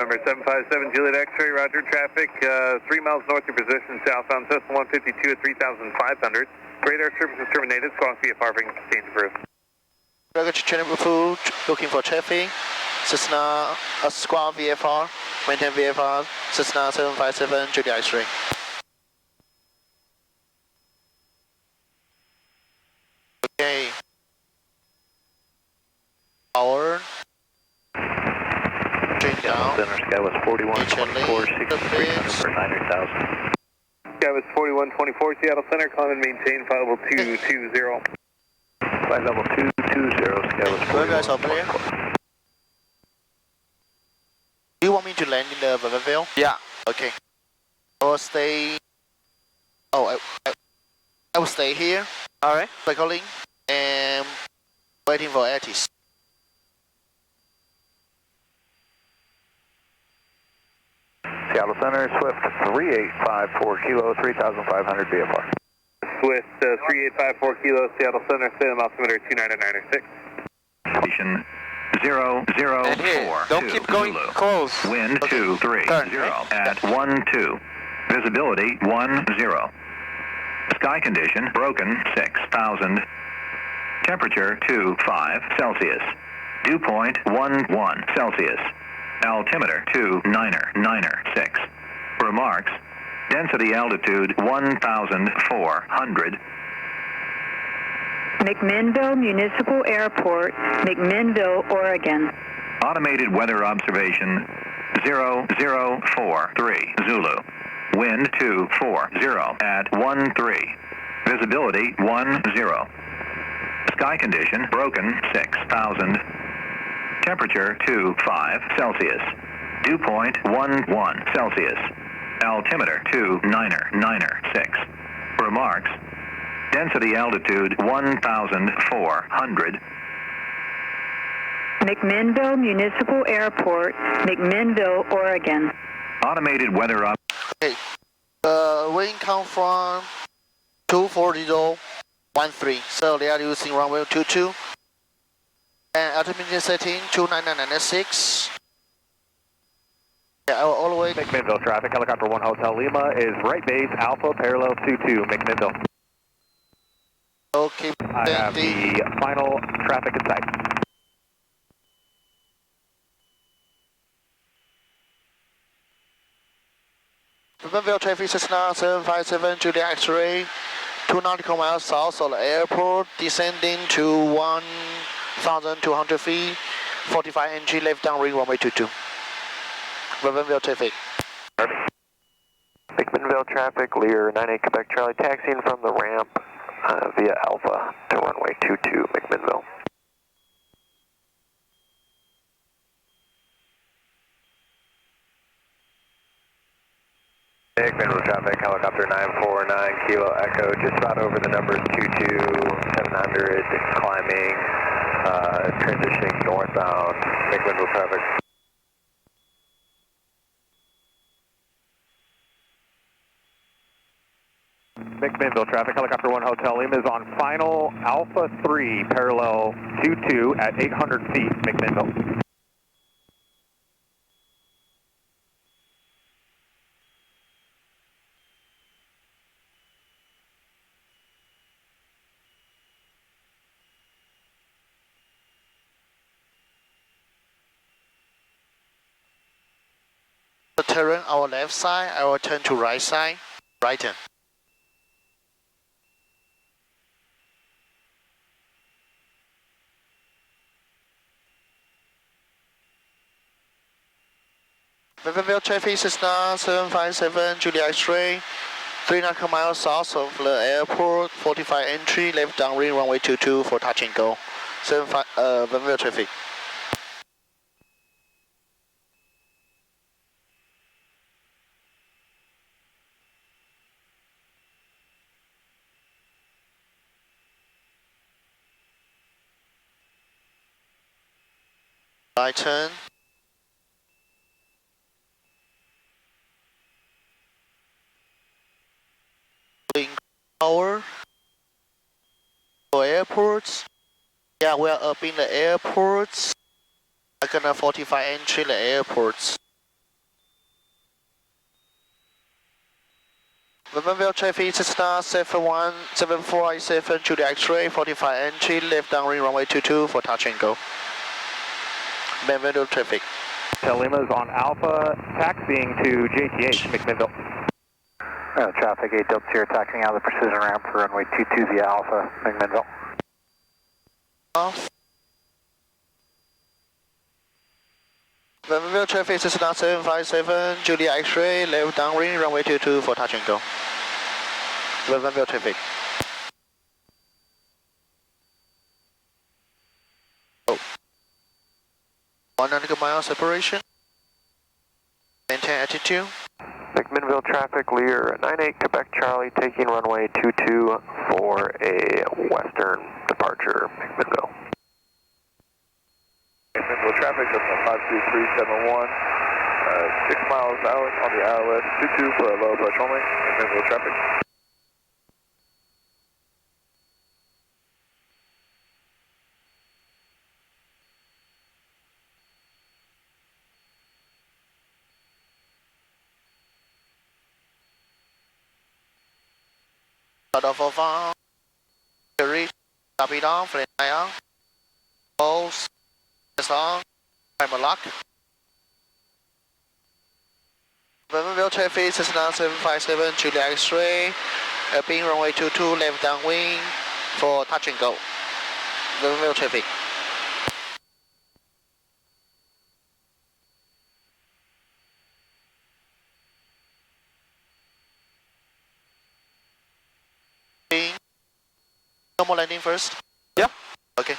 Number 757 Juliet X-ray, roger, traffic 3 miles north of your position, southbound Cessna 152 at 3,500. Radar service is terminated, squawk VFR bringing sustained approved. Luggage channel food, looking for traffic. Cessna, squawk VFR, maintain VFR, Cessna 757 Juliet X-ray. Okay. Power. Change down. Center, Skywest 412463, for 900,000. Skywest 4124, Seattle Center, climb and maintain flight level 220. Flight level 220, Skywest 4124. Do you want me to land in the Vanderbilt? Yeah. Okay. I will stay. Oh, I will stay here. Alright. Circling and waiting for Atis. Seattle Center, Swift 3854 Kilo, 3,500 VFR. Swift 3854 Kilo, Seattle Center, stay on altimeter 29996. Station 004. And here, don't keep going Zulu. close. Wind 230 at 12. Visibility 10. Sky condition broken 6,000. Temperature 25 Celsius. Dew point 11 Celsius. Altimeter 29996. Remarks: density altitude 1,400. McMinnville Municipal Airport, McMinnville, Oregon. Automated weather observation 0043 Zulu. Wind 240 at 13. Visibility 10. Sky condition broken 6,000. Temperature 25 Celsius. Dew point 11 Celsius. Altimeter 29996. Remarks: density altitude 1,400. McMinnville Municipal Airport, McMinnville, Oregon. Automated weather up. Okay. Wind come from 24013. So they are using runway 22. And altimeter setting 29996. Yeah, all the way. McMinnville traffic, helicopter 1 Hotel Lima is right base, Alpha parallel 22, McMinnville. Okay. I have the final traffic in sight. McMinnville traffic Cessna 757 Juliet X-ray, 2 nautical miles south of the airport, descending to 1,200 feet, 45 NG left downwind runway 22. McMinnville traffic. McMinnville traffic, Lear 98 Quebec Charlie, taxiing from the ramp via Alpha to runway 22, McMinnville. McMinnville traffic, helicopter 949 Kilo Echo, just about over the numbers 700, climbing, transitioning northbound, McMinnville traffic. McMinnville traffic, helicopter 1 Hotel Lima is on final Alpha 3, parallel 22 at 800 feet, McMinnville. The terrain our left side, I will turn to right side, right turn. McMinnville traffic Cessna 757 Juliet X-ray, 3 nautical miles south of the airport, 45 entry, left downwind runway 22 for touch and go. McMinnville traffic. Right turn. Power for airports. Yeah, we are up in the airports. I'm gonna 45 entry the airports. Vanderbilt traffic Cessna 717487 Julia X-ray 45 entry left downwind runway 22 for touch and go. Vanderbilt traffic. Lima's on Alpha, taxiing to JTH, McMinnville. Traffic 8 Delta Sierra taxiing out of the precision ramp for runway 22 via Alpha, McMinnville. Off. Vanderbilt traffic Cessna 757 Julia X-ray left downwind runway 22 for touch and go. Vanderbilt traffic. 100 miles separation. Maintain attitude. McMinnville traffic, Lear 98 Quebec Charlie, taking runway 22 for a western departure, McMinnville. McMinnville traffic, that's 52371, 6 miles out on the ILS 22 for a low approach only, McMinnville traffic. Start off of reach, stop it on, flat on, pulse, it's on, timer lock. Vanderbilt traffic Cessna 757 Julia X-ray, being runway 22 left downwind for touch and go. Vanderbilt traffic. Normal landing first? Yeah. Okay.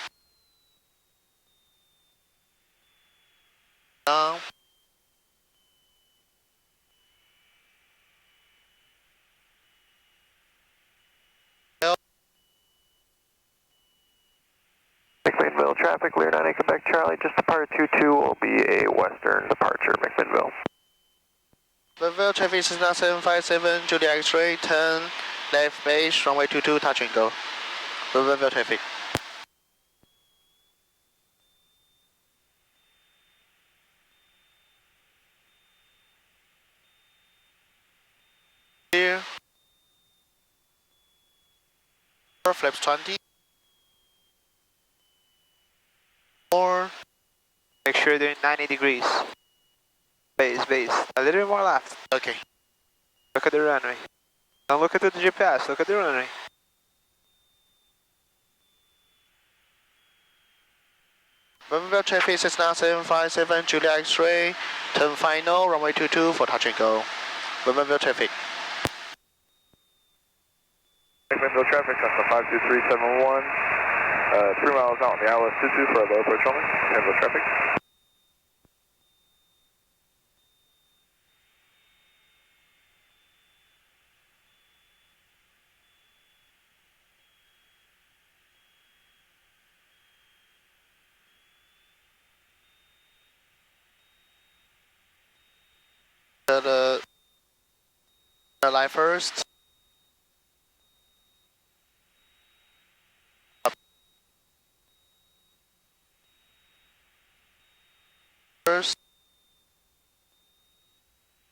Now. McMinnville traffic, Lear 98 Quebec Charlie, just departed 22 will be a western departure, McMinnville. Vanderbilt traffic Cessna 757 Julia X-ray, turn left base, runway 22, touch and go. Vanderbilt traffic. Here. Flaps 20. More. Make sure they're in 90 degrees. Base. A little bit more left. Okay. Look at the runway. Don't look at the GPS, look at the runway. Vanderbilt traffic Cessna 757 Julia X-ray, turn final, runway 22 for touch and go. Vanderbilt traffic. McMinnville traffic, that's 52371, 3 miles out on the ILS 22 for a low approach only, McMinnville traffic. The line first. First.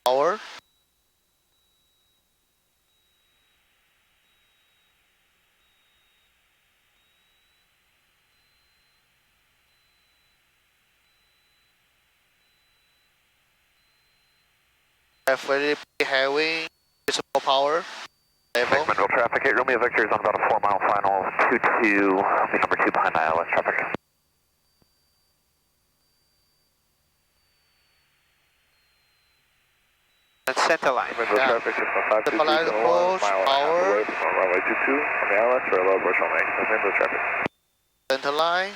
Power. Have very heavy, visible power. Level. McMinnville traffic, 8 Romeo Victor is on about a 4-mile final, 22, the number 2 behind ILS traffic. That's center line. McMinnville traffic is on 52371, approach, mile and a half power. away from runway 22 on the ILS for a low approach only, McMinnville traffic. Center line.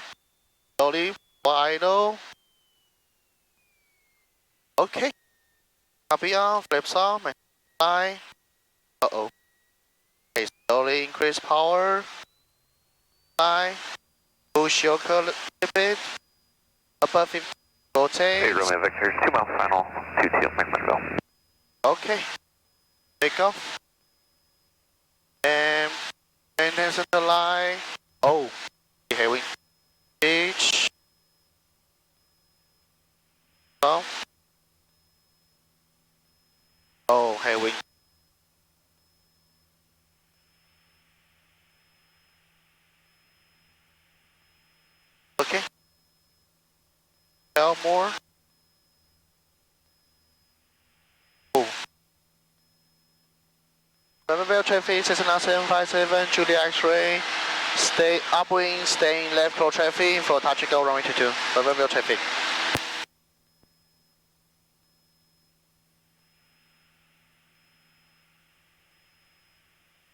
Slowly, idle. Okay. Copy on, flips on, line. Uh-oh. Okay, slowly increase power. Line. Push your curl a little bit. Above 50. Rotate. 8 Romeo Victor, 2 mile final, 22, McMinnville. Okay. Take off. And maintenance in the line. Oh. Heavy. H. Oh, heavy. out more. Oh. Riverville traffic, Cessna 757, Julia X-ray. Stay upwind, stay in left pro traffic for touch and go runway 22. Riverville traffic.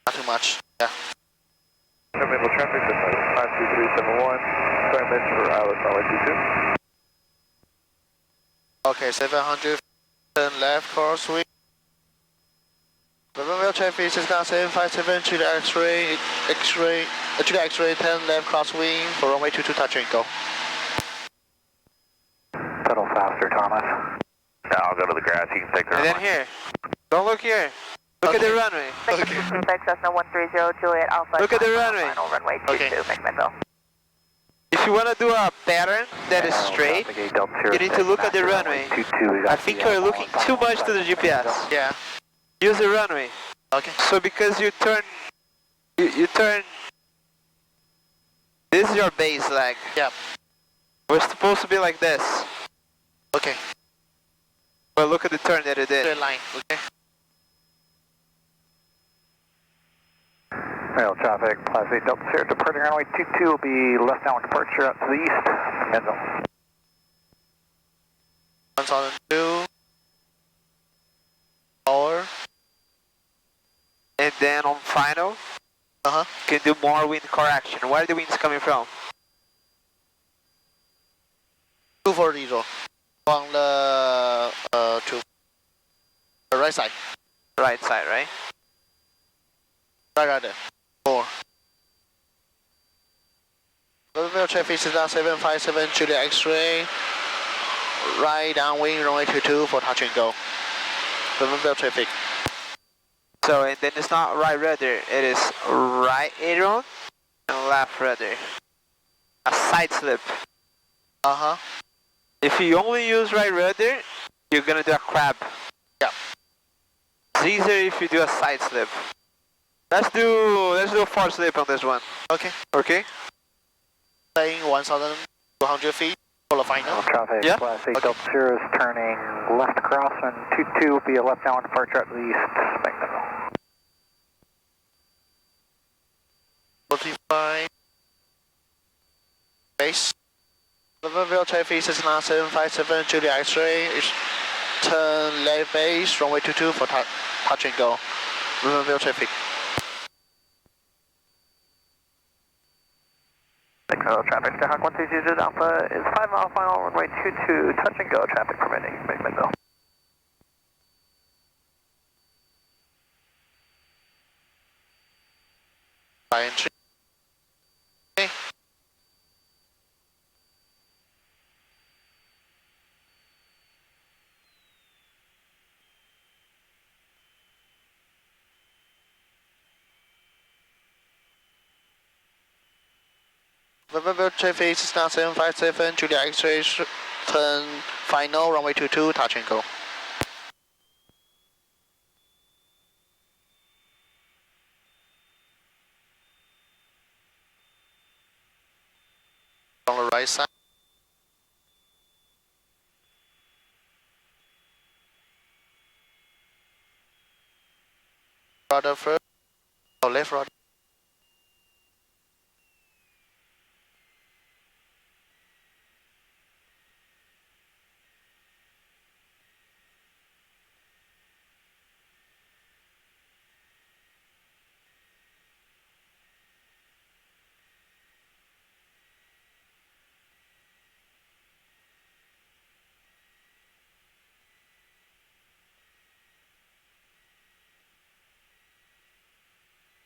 Not too much, yeah. Riverville traffic, 52371, climate for Alice runway 22. Okay, 700, turn left crosswind. Riverville traffic, Cessna 757, Julia X-ray, Julia X-ray, 10 left crosswind for runway 22 touch and go. Pedal faster, Thomas. Yeah, I'll go to the grass. You can take the And then runway. here. Don't look here. Look at the runway. Cessna 130, Juliet Alpha. Look at the runway. Final runway 22, McMinnville. If you want to do a pattern that is straight, you need to look at the runway. I think you're looking too much to the GPS. Yeah, Use the runway. okay. So because you turn, you turn, this is your base leg. Yeah, We're supposed to be like this. okay. But look at the turn that it did. Straight line, okay. Rail traffic, Class 8 Delta Sierra, departing runway 22 will be left downwind departure out to the east, McMinnville. 1002. Power. And then on final, Uh-huh. you can do more wind correction. Where are the winds coming from? 240. From the, to the right side. Right side, right? Right there. 4. Riverville traffic is 757, Julia X-ray. Right downwind, runway 22 for touch and go. Riverville traffic. So, and then it's not right rudder, it is right aileron and left rudder. A side slip. Uh-huh. If you only use right rudder, you're gonna do a crab. Yeah. It's easier if you do a side slip. Let's do a forward slip on this one. Okay. Okay? Staying 1,200 feet for the final. Traffic, Yeah. Class 8 Delta Sierra is turning left across, and 22 will be a left downwind departure out to the east, McMinnville. 45. Base. Riverville traffic is 757, Julia X-ray. Turn left base, runway 22 for touch and go. Riverville traffic. Traffic, Skyhawk 130 Alpha is 5 mile final, runway 22, touch and go, traffic permitting, McMinnville. By entry. Okay. Riverville traffic is 757, Julia X-ray, turn final, runway 22, touch and go. On the right side. Rudder first. Oh, left rudder.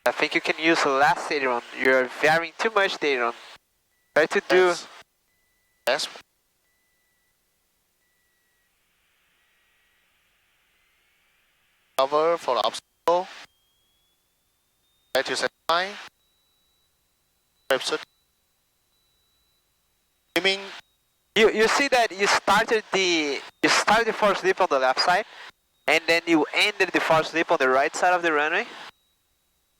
I think you can use less aileron. You're varying too much the aileron. Try to do... Yes. Cover for the obstacle. Try to set line. You mean You see that you started the forward slip on the left side, and then you ended the forward slip on the right side of the runway.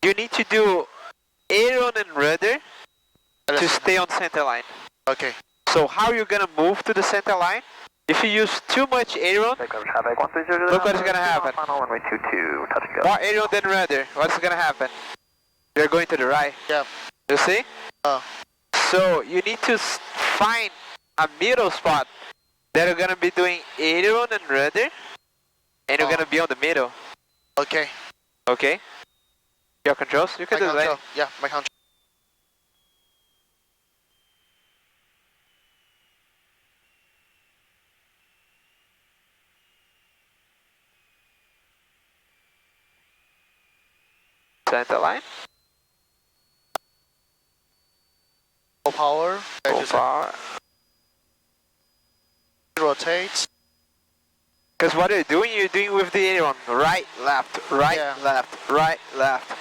You need to do aileron and rudder to stay on center line. okay? So how are you gonna move to the center line? If you use too much aileron, Traffic 130. look what is gonna happen. Final runway 22, touch and go. More aileron than rudder. What's gonna happen? You're going to the right. Yeah. You see? Oh. So you need to find a middle spot that are gonna be doing aileron and rudder, and you're gonna be on the middle. Okay. Okay? Your controls? You can My do control. that. Yeah, my control. Center line. Full power. Full power. Rotates. Because what you're doing with the aileron, right, left, right, Yeah. left, right, left.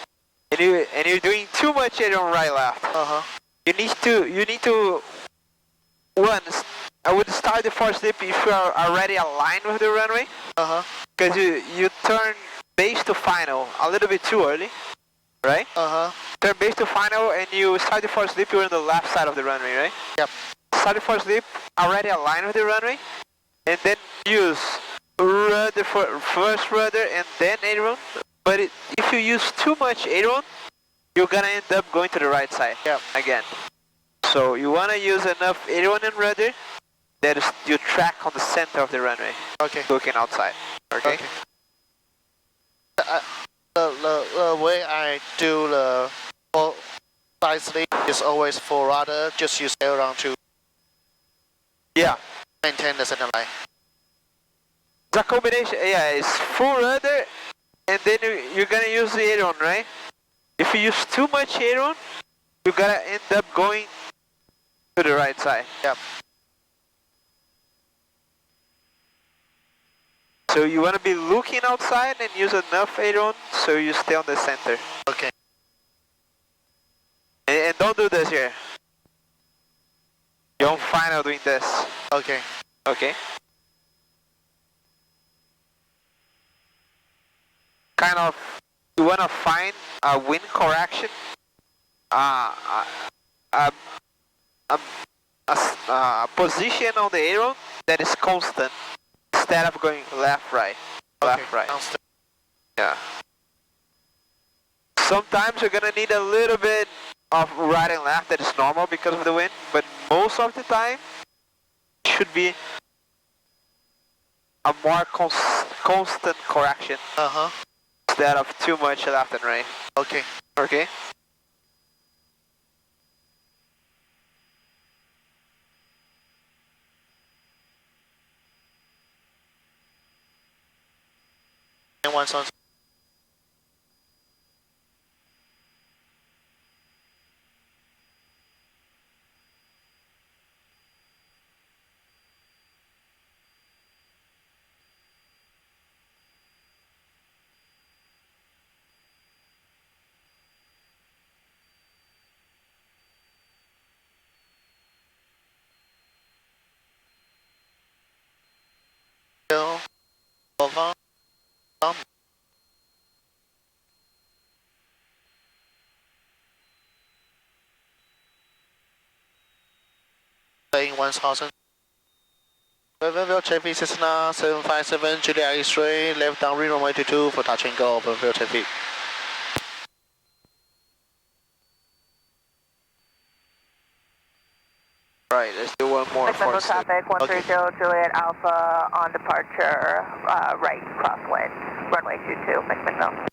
And you're doing too much aileron right, left. Uh-huh. You need to I would start the force slip if you are already aligned with the runway. Uh-huh. Because you turn base to final a little bit too early, right? Uh-huh. Turn base to final and you start the force slip, you're on the left side of the runway, right? Yep. Start the force slip, already aligned with the runway, and then use rudder for first rudder and then aileron. But if you use too much aileron, you're gonna end up going to the right side. Yep. Again. So you wanna use enough aileron and rudder that is, you track on the center of the runway, Okay. looking outside. Okay? The way I do the full side slip is always for rudder, just use aileron to Yeah. maintain the center line. It's a combination, yeah, it's full rudder and then you're gonna use the aileron, right? If you use too much aileron, you're gonna end up going to the right side. Yep. So you wanna be looking outside and use enough aileron so you stay on the center. Okay. And don't do this here. You're on final doing this. Okay. Okay? Kind of, you wanna find a wind correction, a position on the aileron that is constant instead of going left, right, left, right. Downstairs. Yeah. Sometimes you're gonna need a little bit of right and left that is normal because of the wind, but most of the time should be a more constant correction Uh-huh. instead of too much left and right. Okay. Okay? And one on. Over. Saying 1000. Openville traffic Cessna 757 Juliet X-ray, left downwind runway 22 for touch and go, Openville traffic. Right, let's do one more McMinnville force slip. traffic 130 Juliet Alpha on departure, right crosswind, runway 22, McMinnville.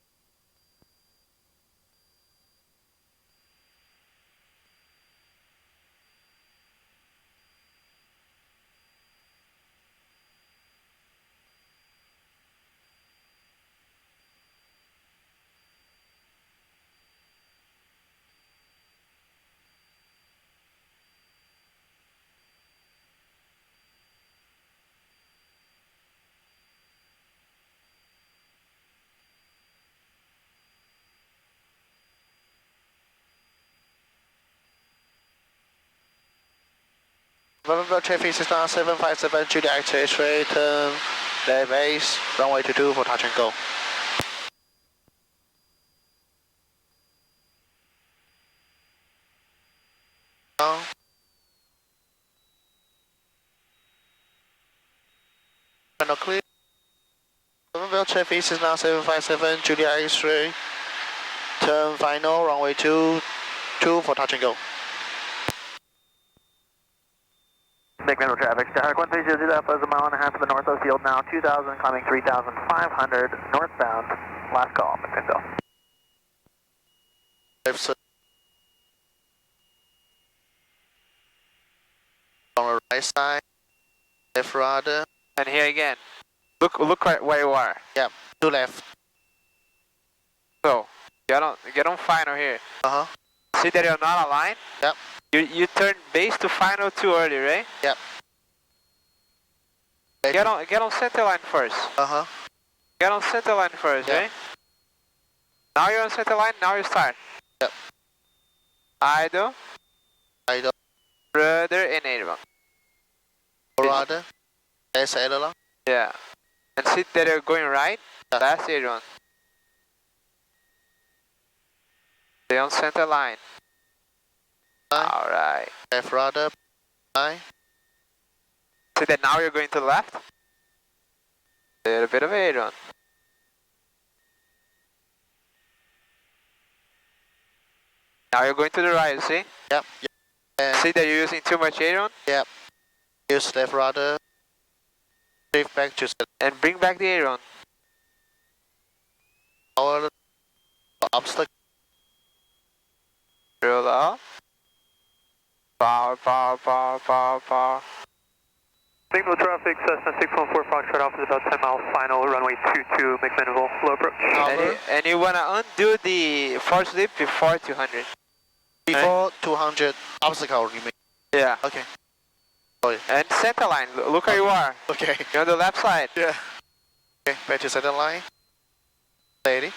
Openville traffic Cessna 757 Juliet X-ray, turn left base, runway 22 for touch and go. Bonneville traffic Cessna 757, Julia X-ray. Turn final, runway 22 for touch and go. McMinnville traffic, Skyhawk 1300 Alpha is a mile and a half to the north of the field now, 2000, climbing 3,500, northbound, last call, McMinnville. On the right side, left rudder. And here again. Look where you are. Yeah, to left. So, get on final here. Uh-huh. See that you're not aligned? Yep. You turn base to final too early, right? Yep. Get on center line first. Uh-huh. Get on center line first, Yep. right? Now you're on center line, now you start. Yep. Idle, Rudder and aileron. rudder, left aileron. Yeah. And see that you're going right, last aileron. Stay on center line. Alright. Left rudder, line. See that now you're going to the left? A little bit of aileron. Now you're going to the right, see? Yep. And See that you're using too much aileron? use left rudder. Drift back to And bring back the aileron. our obstacle. Roll up. Power, power, power, power, power. McMinnville traffic, Cessna 614 Foxtrot Alpha is about 10 miles, final, runway 22, McMinnville, low approach. And you want to undo the force slip before 200. Before 200 obstacle, you mean? Yeah. Okay. And center line, look where you are. Okay. You're on the left side. Yeah. Okay, back to center line. Steady.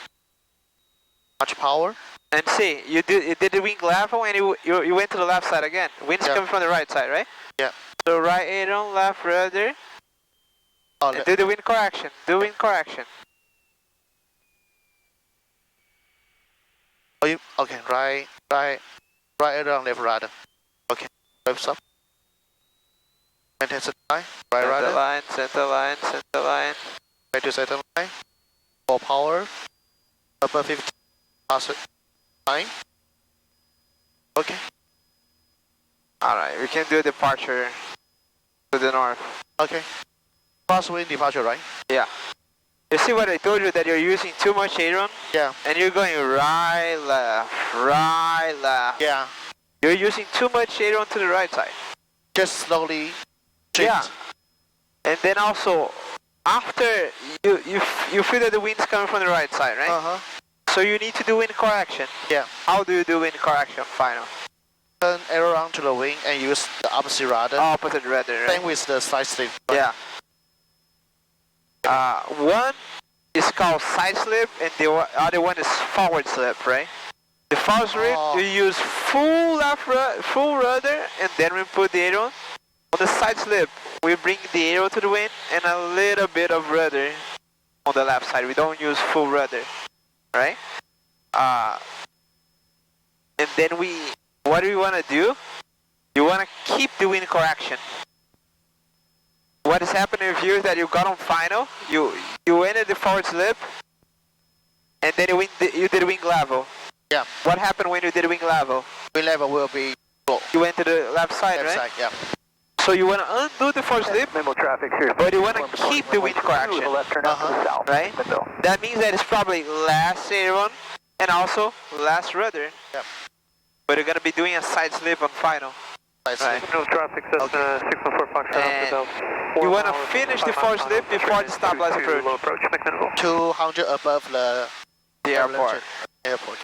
Much power. And see, you did the wing level and you went to the left side again. Wind's Yeah. coming from the right side, right? Yeah. So right aileron, left rudder, Oh, and do the wind correction. Do wind correction. oh, you, okay, right aileron, left rudder. Okay, left up. Maintain center line, right Center rudder, line, center line, center line. back to center line. For power, upper 50, pass it, line. Okay, Alright, we can do departure to the north. okay. Crosswind departure, right? Yeah. You see what I told you, that you're using too much aileron? Yeah, And you're going right, left. yeah. You're using too much aileron to the right side. Just slowly shift. Yeah. And then also, after you feel that the wind's coming from the right side, right? Uh-huh. So you need to do wind correction. Yeah. How do you do wind correction final? Turn aileron to the wing and use the opposite rudder. Opposite rudder, right? Same with the side slip. right? Yeah. One is called side slip and the other one is forward slip, right? The forward slip, Oh. you use full rudder and then we put the aileron. On the side slip, we bring the aileron to the wind and a little bit of rudder on the left side. We don't use full rudder, right? And then what do we want to do? You want to keep the wind correction. What is happening with you is that you got on final, you ended the forward slip, and then you did wing level. Yeah. What happened when you did wing level? Wing level will be low. You went to the left side, Left right? side, yeah. So you want to undo the forward slip, McMinnville traffic, here. but you want to keep the wind correction, Left turn out to the south, right? McMinnville. That means that it's probably last aileron and also last rudder. Yep. But you're going to be doing a side slip on final. Side Right. slip. McMinnville traffic, Cessna 614 Foxtrot And Alpha, you want to finish the forward slip before the stabilize approach. low approach, McMinnville. 200 above the The airport.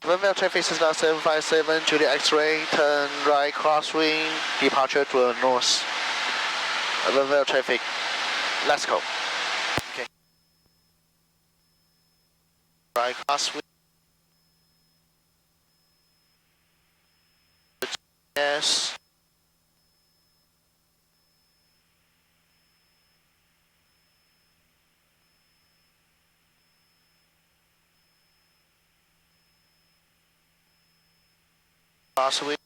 Bonneville traffic Cessna 757, Julia X-ray, turn right crosswind, departure to the north. Bonneville traffic, let's go. Okay. Right crosswind. Yes. Crosswind.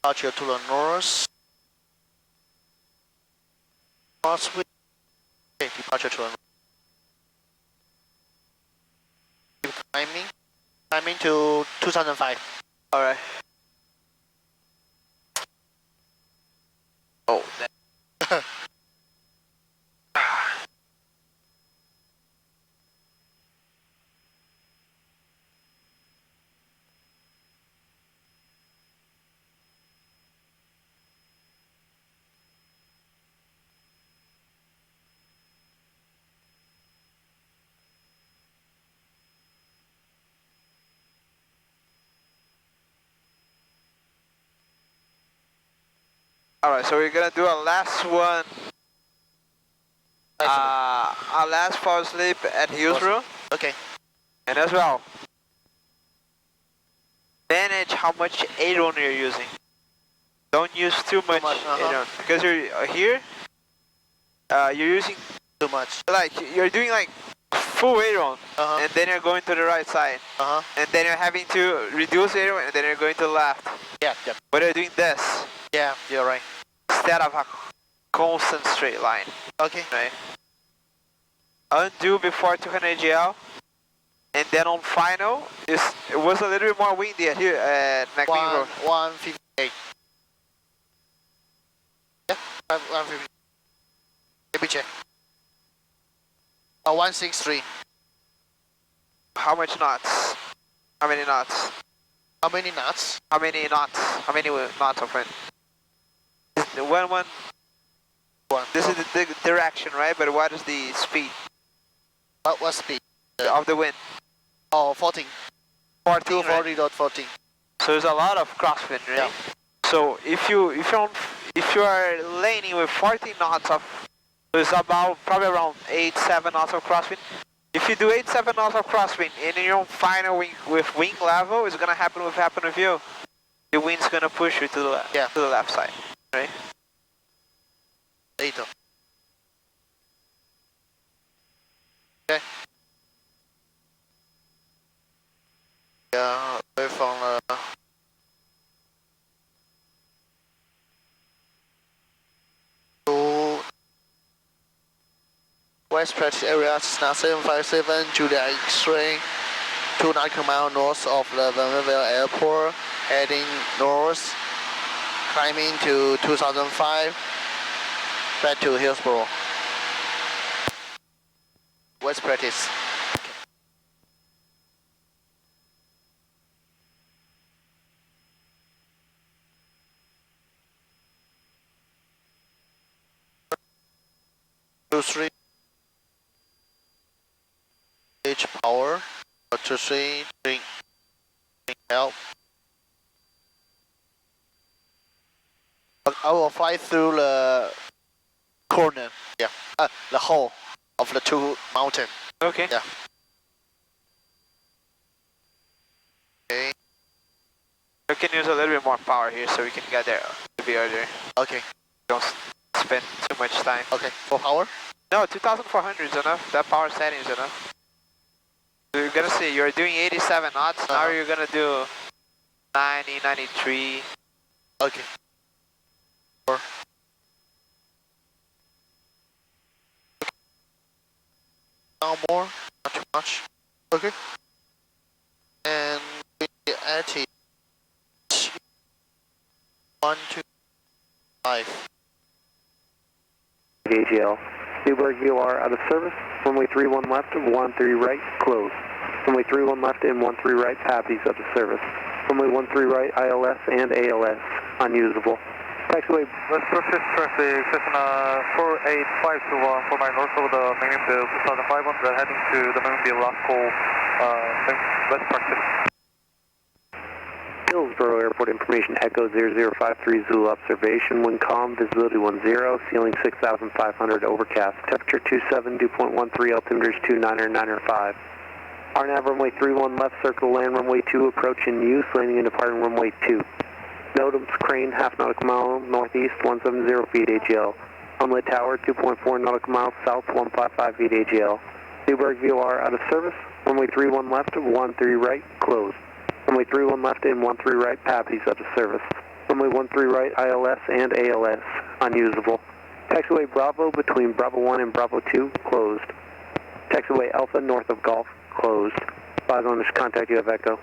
Departure to the north. Crosswind. Okay, departure to timing to 2005. Alright. Oh, that. Alright, so we're gonna do a last one. Our last power sleep at Hillsborough. Okay. And as well, manage how much aileron you're using. Don't use too much aileron because you're here. You're using Too much. like you're doing like full aileron, and then you're going to the right side, and then you're having to reduce aileron, and then you're going to the left. Yeah, yeah. But you're doing this Yeah, you're right. instead of a constant straight line. Okay. Right. Undo before 200 GL, and then on final, it was a little bit more windy at here at McMinn Road. 158. Yeah, 158. Let me check. 163. How much knots? How many knots? How many knots? How many knots? How many knots of it? One. This is the direction, right? But what is the speed What speed? of the wind? Oh, 14. 14, right? 240.14. So there's a lot of crosswind, right? Yeah. So if you are laning with 14 knots of, it's about probably around 8-7 knots of crosswind. If you do 8-7 knots of crosswind and you're on final with wing level, it's gonna happen with you. The wind's gonna push you to the left side, right? Later. Okay. Yeah, we're from to West practice area, Cessna 757, Julia X-ray, 2 nautical miles north of the Vanderbilt Airport, heading north, climbing to 2005, back to Hillsborough. West practice. Two, three. H power. 2, 3. Drink help. I will fly through the corner. Yeah. The hole of the two mountain. Okay. Yeah. Okay. We can use a little bit more power here so we can get there a bit earlier. Okay. Don't spend too much time. Okay. For power? No, 2,400 is enough. That power setting is enough. So you're gonna see, you're doing 87 knots. Now you're gonna do 90, 93. Okay. Now more, not too much. Okay. And we at it 1, 2, 5. AGL. Newburgh VOR out of service. Runway 31 left, 13 right, close. Runway 31 left and 13 right, PAPI's out of service. Runway 13 right, ILS and ALS, unusable. Taxiway. West Process traffic, Cessna 48521, 4 miles north of the McMinnville 2500, heading to the McMinnville last call, West Process. Hillsborough Airport information, Echo 0053 Zulu observation, wind calm, visibility 10, ceiling 6,500, overcast, temperature 27, dew point 13, altimeter 2995. RNAV runway 31 left, circle land runway 2, approach in use, landing and departing runway 2. NOTAMs crane, half nautical mile northeast, 170 feet AGL. Runway tower, 2.4 nautical miles south, 155 feet AGL. Newburgh VOR out of service, runway 31 left, 13 right, closed. Runway 31 left and 13 right, PAPI's out of service. Runway 13 right, ILS and ALS, unusable. Taxiway Bravo between Bravo 1 and Bravo 2, closed. Taxiway Alpha north of Golf, closed. Advise on this contact, you have Echo.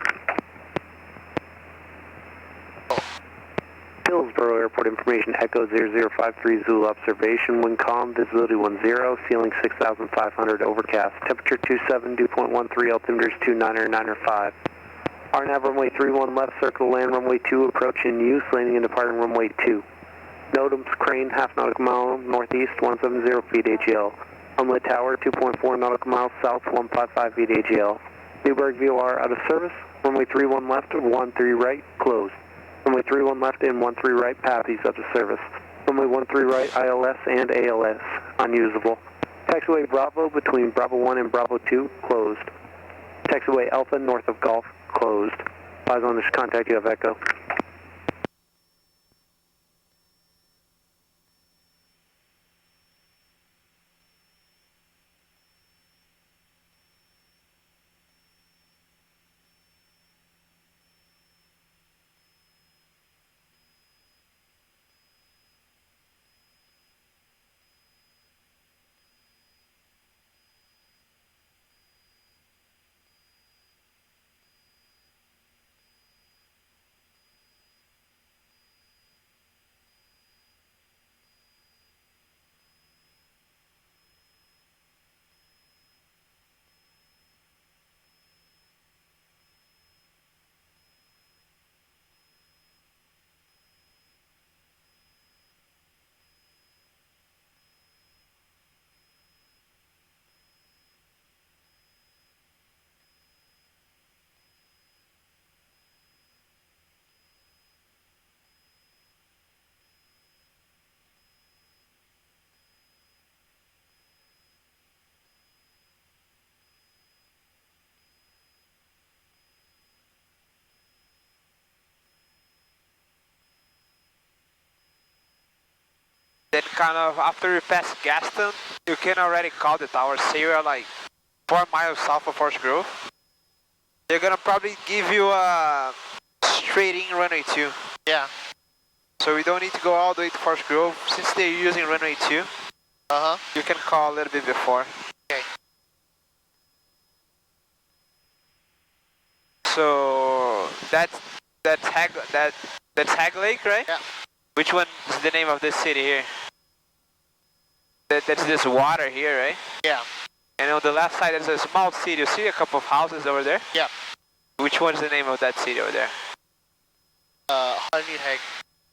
Hillsboro Airport information, Echo 0053 Zulu observation, wind calm, visibility 10, ceiling 6,500, overcast, temperature 27, dew point 13, altimeters 29er/9er/5. RNAV runway 31 left, circle land runway 2, approach in use, landing and departing runway 2. NOTAMs crane, half nautical mile northeast, 170 feet AGL. Unlit tower, 2.4 nautical miles south, 155 feet AGL. Newburgh VOR out of service, runway 31 left, 13 right, closed. Runway 31 left and 13 right, Pathies out of service. Runway 13 right, ILS and ALS, unusable. Taxiway Bravo between Bravo 1 and Bravo 2, closed. Taxiway Alpha north of Golf, closed. Advise on this contact, you have Echo. Then kind of after you pass Gaston, you can already call the tower. Say you are like 4 miles south of Forest Grove. They're gonna probably give you a straight in runway 2. Yeah. So we don't need to go all the way to Forest Grove. Since they're using runway 2, you can call a little bit before. Okay. So that's Hag Lake, right? Yeah. Which one is the name of this city here? That's this water here, right? Yeah. And on the left side there's a small city. You see a couple of houses over there? Yeah. Which one's the name of that city over there? Holyhead,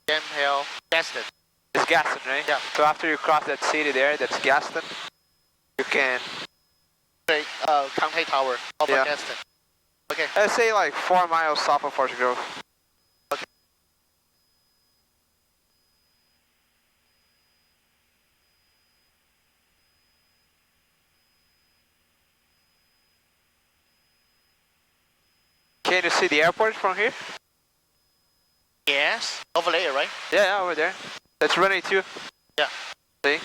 Gem Hill, Gaston. It's Gaston, right? Yeah. So after you cross that city there, that's Gaston, you can... Straight, Conte Tower, over Yeah. Gaston. Okay. Let's say like 4 miles south of Forest Grove. Can you see the airport from here? Yes. Over there, right? Yeah, over there. That's runway 2. Yeah. See?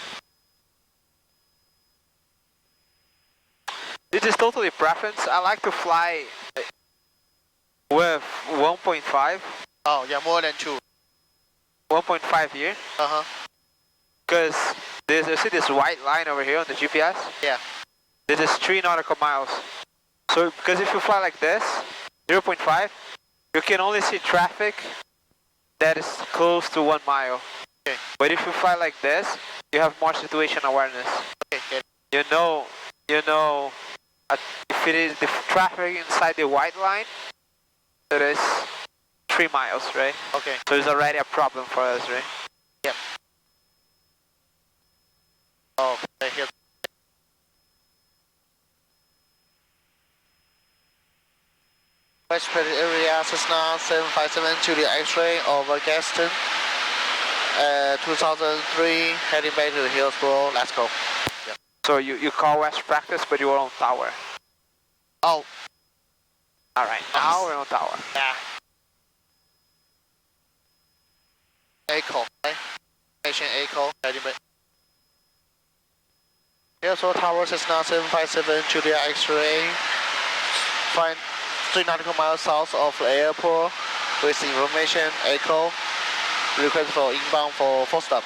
This is totally preference. I like to fly with 1.5. Oh, yeah, more than 2. 1.5 here. Because you see this white line over here on the GPS? Yeah. This is 3 nautical miles. So, because if you fly like this, 0.5, you can only see traffic that is close to 1 mile. Okay. But if you fly like this, you have more situation awareness. Okay. You know, if it is the traffic inside the white line, it is 3 miles, right? Okay. So it's already a problem for us, right? Yep. Oh, okay, here. West Pacific area, Cessna 757 Julia X-ray over Gaston. 2003, heading back to Hillsboro. Let's go. Yep. So you call West practice, but you are on tower. Oh. Alright, now we're on tower. Yeah. Echo, right? Station Echo, heading back. Hillsboro Tower, Cessna 757 Julia X-ray. Find 3 nautical miles south of the airport with information Echo. Request for inbound for 4 stop.